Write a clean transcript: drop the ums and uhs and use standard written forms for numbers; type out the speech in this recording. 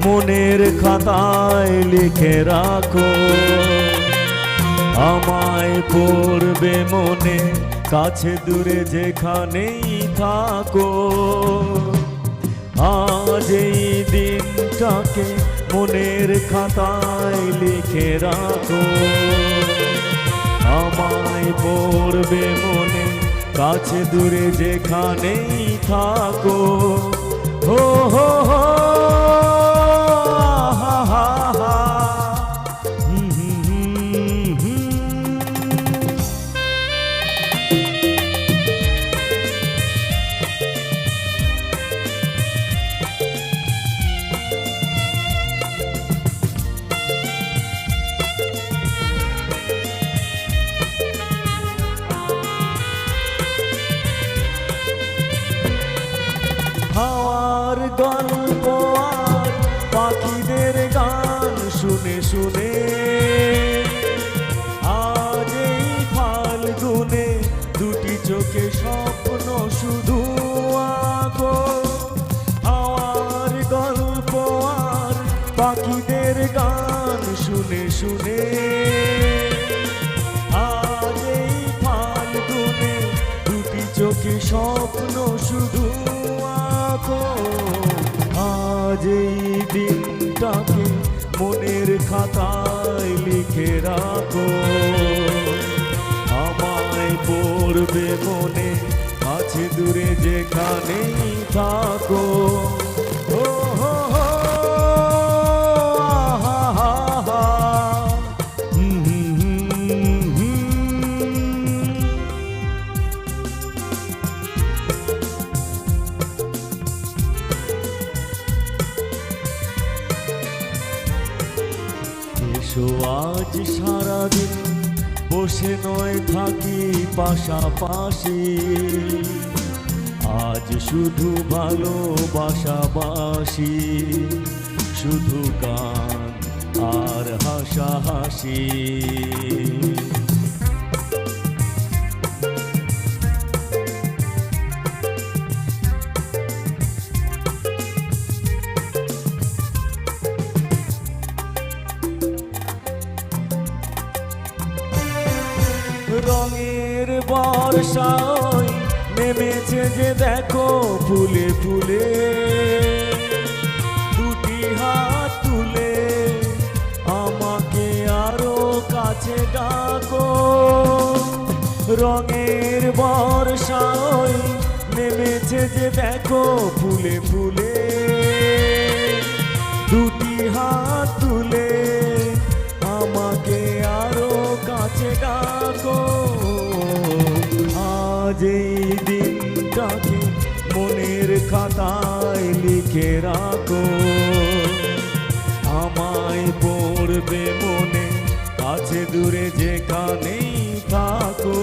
মনের খাতায় লিখে রাখো, আমায় পড়বে মনে, কাছে দূরে যেখানেই থাকো। আজ এই দিনটাকে মনের খাতায় লিখে রাখো, আমায় পড়বে মনে, কাছে দূরে যেখানেই থাকো। হো হো হো হা হা হা। হাওয়ার গল্প আর পাখিদের গান শুনে শুনে আজ এই ফাল্গুনে দুটি চোখে স্বপ্ন শুধু আঁকো। হাওয়ার গল্প আর পাখিদের গান শুনে শুনে আজ এই ফাল্গুনে দুটি চোখে স্বপ্ন শুধু। আজ এই দিনটাকে মনের খাতায় লিখে রাখো, আমায় পড়বে মনে, কাছে দূরে যেখানেই থাকো। ও হো হো হা হা হা। এসো আজ সারাদিন বসে নয় থাকি পাশাপাশি, আজ শুধু ভালোবাসাবাসি, শুধু গান আর হাসাহাসি। রঙের বর্ষায় নেমেছে যে দেখো ফুলে ফুলে, দুটি হাত তুলে আমাকে আরো কাছে ডাকো। রঙের বর্ষায় নেমেছে যে দেখো ফুলে ফুলে, দুটি হাত তুলে আমাকে আরো কাছে ডাকো। আজ এই দিনটাকে মনের খাতায় লিখে রাখো, আমায় পড়বে মনে, কাছে দূরে যেখানেই থাকো।